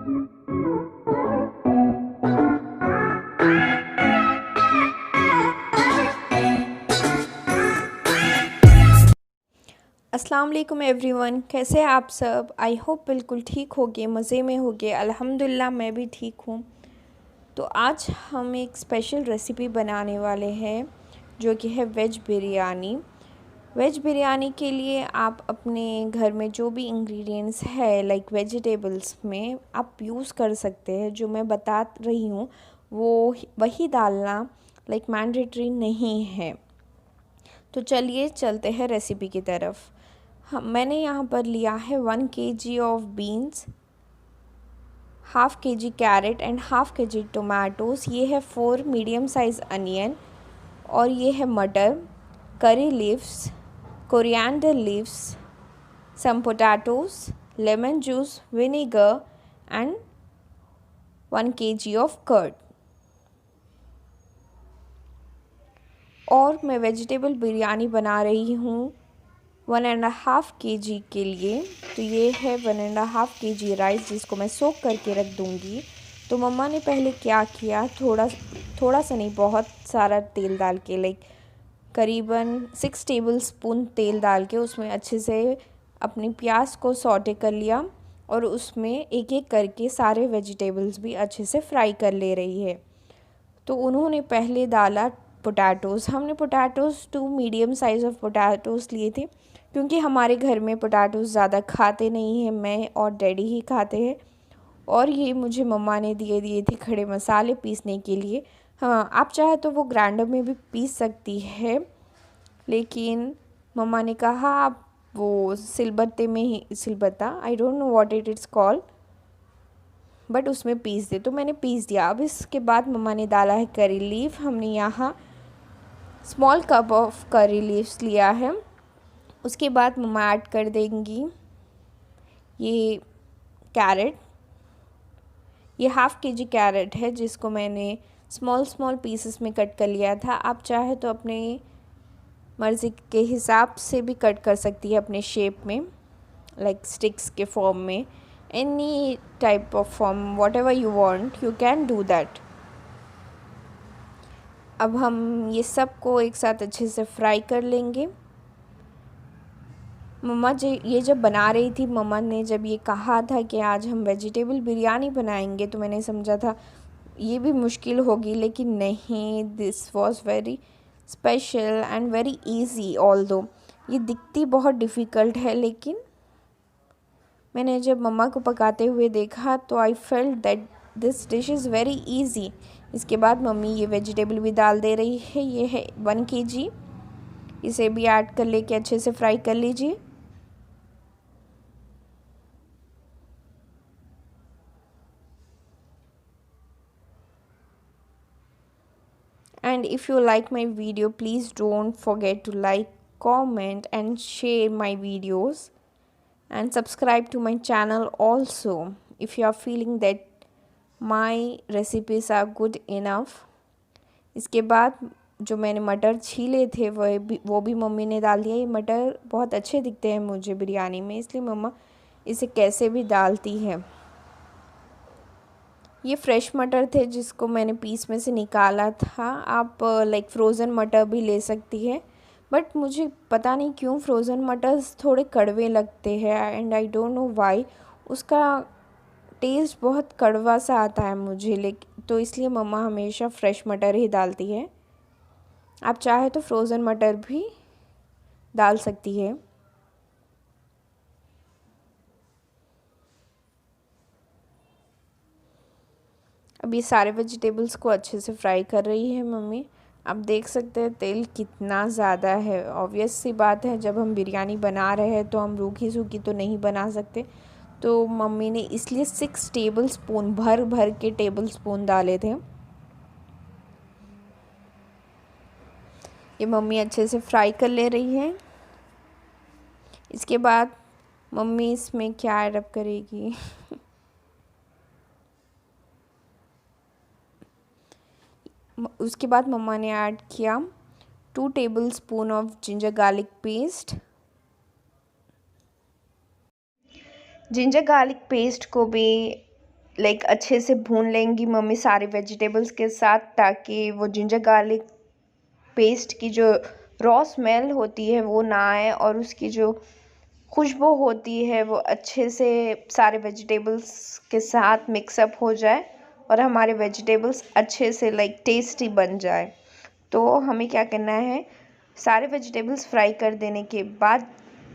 अस्सलाम वालेकुम एवरीवन, कैसे हैं आप सब। आई होप बिल्कुल ठीक होगे, मज़े में होगे। अल्हम्दुलिल्लाह मैं भी ठीक हूँ। तो आज हम एक स्पेशल रेसिपी बनाने वाले हैं जो कि है वेज बिरयानी। वेज बिरयानी के लिए आप अपने घर में जो भी इंग्रेडिएंट्स है लाइक वेजिटेबल्स में आप यूज़ कर सकते हैं। जो मैं बता रही हूँ वो वही डालना लाइक मैंडेटरी नहीं है। तो चलिए चलते हैं रेसिपी की तरफ। मैंने यहाँ पर लिया है 1 kg of beans, half kg carrot and half kg tomatoes. ये है 4 मीडियम साइज़ अनियन और ये है मटर, curry leaves, coriander leaves, some potatoes, lemon juice, vinegar and 1 kg of curd. और मैं वेजिटेबल बिरयानी बना रही हूँ 1.5 kg के लिए। तो ये है 1.5 kg राइस जिसको मैं सोक करके रख दूँगी। तो मम्मा ने पहले क्या किया, थोड़ा सा नहीं बहुत सारा तेल डाल के लाइक करीबन 6 टेबल स्पून तेल डाल के उसमें अच्छे से अपनी प्याज को सौटे कर लिया और उसमें एक एक करके सारे वेजिटेबल्स भी अच्छे से फ्राई कर ले रही है। तो उन्होंने पहले डाला पोटैटोज़। हमने potatoes 2 medium size of potatoes लिए थे क्योंकि हमारे घर में पोटैटोज़ ज़्यादा खाते नहीं हैं, मैं और डैडी ही खाते हैं। और ये मुझे मम्मा ने दिए थे खड़े मसाले पीसने के लिए। हाँ, आप चाहे तो वो ग्राइंडर में भी पीस सकती है, लेकिन मम्मा ने कहा आप वो सिलबत्ते में ही, सिलबत्ता I don't know what it is called, but उसमें पीस दे। तो मैंने पीस दिया। अब इसके बाद मम्मा ने डाला है करी लीफ। हमने यहाँ small cup of curry leaves लिया है। उसके बाद मम्मा ऐड कर देंगी ये कैरेट। ये हाफ़ kg कैरेट है जिसको मैंने स्मॉल पीसेस में कट कर लिया था। आप चाहे तो अपने मर्ज़ी के हिसाब से भी कट कर सकती है अपने शेप में, लाइक स्टिक्स के फॉर्म में, any type of form, what ever you want you can do that. अब हम ये सब को एक साथ अच्छे से फ्राई कर लेंगे। मम्मा ये जब बना रही थी, मम्मा ने जब ये कहा था कि आज हम वेजिटेबल बिरयानी बनाएंगे, तो मैंने समझा था ये भी मुश्किल होगी, लेकिन नहीं, this was very special and very easy. Although ये दिखती बहुत डिफ़िकल्ट है, लेकिन मैंने जब मम्मा को पकाते हुए देखा तो I felt that this dish is very easy. इसके बाद मम्मी ये वेजिटेबल भी डाल दे रही है। ये है 1 kg, इसे भी ऐड कर लेके अच्छे से फ्राई कर लीजिए। And if you like my video, please don't forget to like, comment and share my videos, and subscribe to my channel also if you are feeling that my recipes are good enough. इसके बाद जो मैंने मटर छीले थे वो भी mummy ने डाल दिया। ये मटर बहुत अच्छे दिखते हैं मुझे बिरयानी में, इसलिए मम्मा इसे कैसे भी डालती है। ये फ्रेश मटर थे जिसको मैंने पीस में से निकाला था। आप लाइक फ्रोज़न मटर भी ले सकती है, बट मुझे पता नहीं क्यों फ्रोज़न मटर्स थोड़े कड़वे लगते हैं and I don't know why. उसका टेस्ट बहुत कड़वा सा आता है मुझे, लेकिन तो इसलिए मम्मा हमेशा फ्रेश मटर ही डालती है। आप चाहे तो फ्रोज़न मटर भी डाल सकती है। अब ये सारे वेजिटेबल्स को अच्छे से फ्राई कर रही है मम्मी। आप देख सकते हैं तेल कितना ज़्यादा है। ऑब्वियस सी बात है, जब हम बिरयानी बना रहे हैं तो हम रूखी सूखी तो नहीं बना सकते। तो मम्मी ने इसलिए 6 टेबल स्पून भर भर के टेबल स्पून डाले थे। ये मम्मी अच्छे से फ्राई कर ले रही है। इसके बाद मम्मी इसमें क्या ऐड अप करेगी उसके बाद मम्मा ने ऐड किया 2 table spoon of ginger garlic paste. Ginger garlic paste को भी लाइक अच्छे से भून लेंगी मम्मी सारे वेजिटेबल्स के साथ, ताकि वो जिंजर गार्लिक पेस्ट की जो रॉ स्मेल होती है वो ना आए और उसकी जो खुशबू होती है वो अच्छे से सारे वेजिटेबल्स के साथ मिक्सअप हो जाए और हमारे वेजिटेबल्स अच्छे से लाइक टेस्टी बन जाए। तो हमें क्या करना है, सारे वेजिटेबल्स फ्राई कर देने के बाद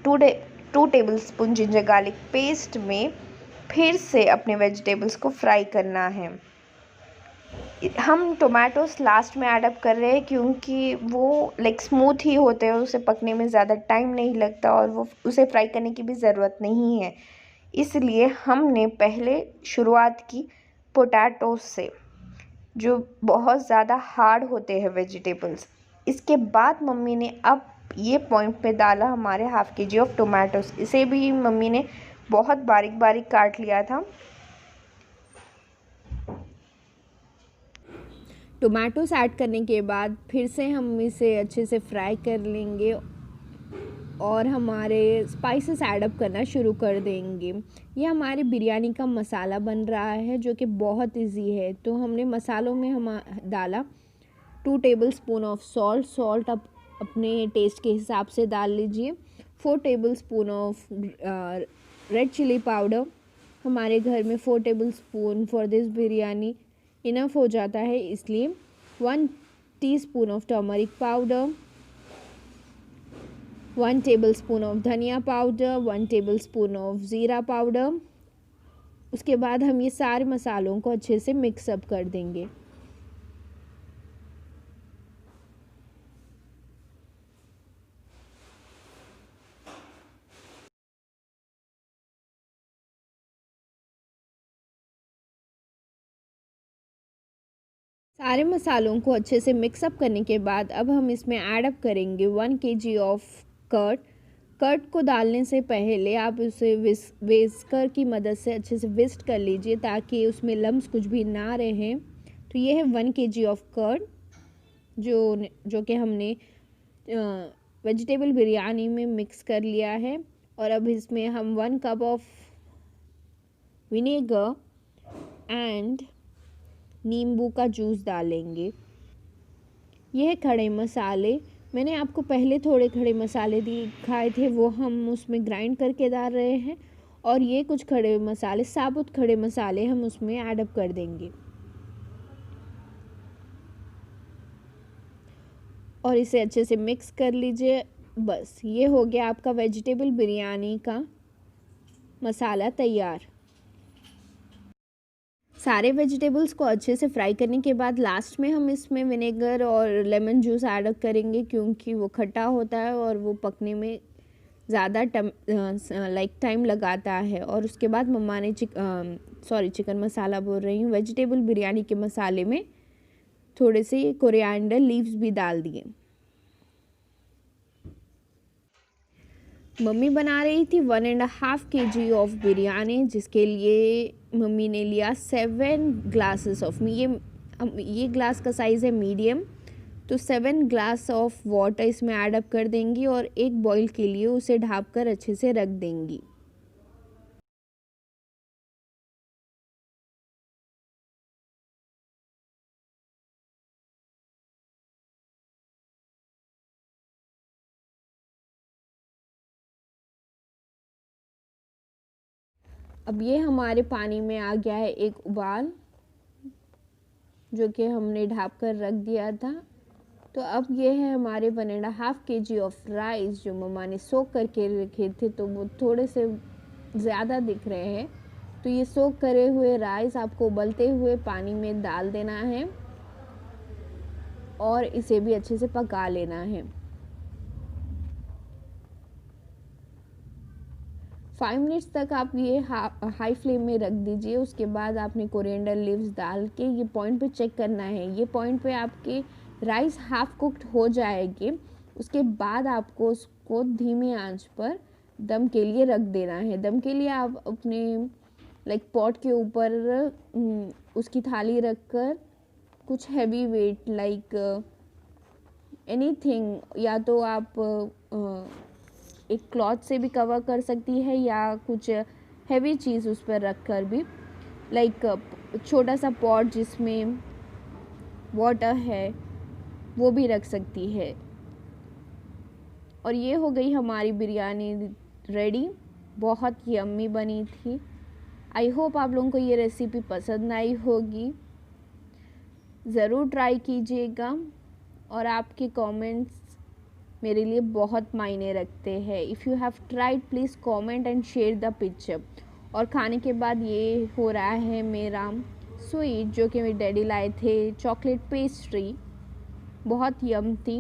2 table spoon ginger garlic paste में फिर से अपने वेजिटेबल्स को फ्राई करना है। हम टोमेटोस लास्ट में ऐड अप कर रहे हैं क्योंकि वो लाइक स्मूथ ही होते हैं, उसे पकने में ज़्यादा टाइम नहीं लगता और वो उसे फ्राई करने की भी ज़रूरत नहीं है। इसलिए हमने पहले शुरुआत की पोटैटोस से, जो बहुत ज़्यादा हार्ड होते हैं वेजिटेबल्स। इसके बाद मम्मी ने अब ये पॉइंट पे डाला हमारे हाफ़ kg ऑफ टोमेटोस। इसे भी मम्मी ने बहुत बारीक बारीक काट लिया था। टोमेटोस ऐड करने के बाद फिर से हम इसे अच्छे से फ्राई कर लेंगे और हमारे स्पाइसेस ऐड अप करना शुरू कर देंगे। ये हमारे बिरयानी का मसाला बन रहा है जो कि बहुत इजी है। तो हमने मसालों में हम डाला 2 टेबल स्पून ऑफ सॉल्ट आप अपने टेस्ट के हिसाब से डाल लीजिए। 4 tablespoon of red chilli powder, हमारे घर में 4 tablespoon for this biryani enough हो जाता है, इसलिए 1 teaspoon of turmeric powder, 1 tablespoon of dhania powder, 1 tablespoon of jeera powder. उसके बाद हम ये सारे मसालों को अच्छे से मिक्सअप कर देंगे। सारे मसालों को अच्छे से मिक्सअप करने के बाद अब हम इसमें ऐड अप करेंगे 1 kg ऑफ कर्ड। कर्ड को डालने से पहले आप उसे विस्कर की मदद से अच्छे से विस्क कर लीजिए ताकि उसमें लम्स कुछ भी ना रहें। तो ये है 1 kg ऑफ कर्ड जो कि हमने वेजिटेबल बिरयानी में मिक्स कर लिया है। और अब इसमें हम 1 कप ऑफ विनेगर एंड नींबू का जूस डालेंगे। यह खड़े मसाले, मैंने आपको पहले थोड़े खड़े मसाले दिखाए थे, वो हम उसमें ग्राइंड करके डाल रहे हैं और ये कुछ खड़े मसाले, साबुत खड़े मसाले हम उसमें ऐड अप कर देंगे और इसे अच्छे से मिक्स कर लीजिए। बस ये हो गया आपका वेजिटेबल बिरयानी का मसाला तैयार। सारे वेजिटेबल्स को अच्छे से फ्राई करने के बाद लास्ट में हम इसमें विनेगर और लेमन जूस ऐड करेंगे क्योंकि वो खट्टा होता है और वो पकने में ज़्यादा टाइम लगाता है। और उसके बाद मम्मा ने चिकन मसाला बोल रही हूँ, वेजिटेबल बिरयानी के मसाले में थोड़े से कोरिएंडर लीव्स भी डाल दिए। मम्मी बना रही थी 1.5 kg ऑफ बिरयानी, जिसके लिए मम्मी ने लिया 7 ग्लासेस ऑफ ये ग्लास का साइज़ है मीडियम, तो 7 ग्लास ऑफ वाटर इसमें ऐड अप कर देंगी और एक बॉईल के लिए उसे ढाँप कर अच्छे से रख देंगी। अब ये हमारे पानी में आ गया है एक उबाल, जो कि हमने ढाँप कर रख दिया था। तो अब ये है हमारे 1.5 kg ऑफ राइस जो मम्मा ने सोक करके रखे थे, तो वो थोड़े से ज़्यादा दिख रहे हैं। तो ये सोक करे हुए राइस आपको उबलते हुए पानी में डाल देना है और इसे भी अच्छे से पका लेना है। 5 मिनट्स तक आप ये हाई फ्लेम में रख दीजिए। उसके बाद आपने कोरिएंडर लीव्स डाल के ये पॉइंट पे चेक करना है। ये पॉइंट पे आपके राइस हाफ कुक्ड हो जाएंगे। उसके बाद आपको उसको धीमी आंच पर दम के लिए रख देना है। दम के लिए आप अपने पॉट के ऊपर उसकी थाली रख कर कुछ हैवी वेट एनीथिंग, या तो आप एक क्लॉथ से भी कवर कर सकती है या कुछ हैवी चीज़ उस पर रख कर भी लाइक छोटा सा पॉट जिसमें वाटर है वो भी रख सकती है। और ये हो गई हमारी बिरयानी रेडी, बहुत यम्मी बनी थी। आई होप आप लोगों को ये रेसिपी पसंद आई होगी, ज़रूर ट्राई कीजिएगा और आपके कमेंट्स मेरे लिए बहुत मायने रखते हैं। If you have tried please comment and share the picture. और खाने के बाद ये हो रहा है मेरा स्वीट जो कि मेरे डैडी लाए थे, चॉकलेट पेस्ट्री, बहुत यम थी।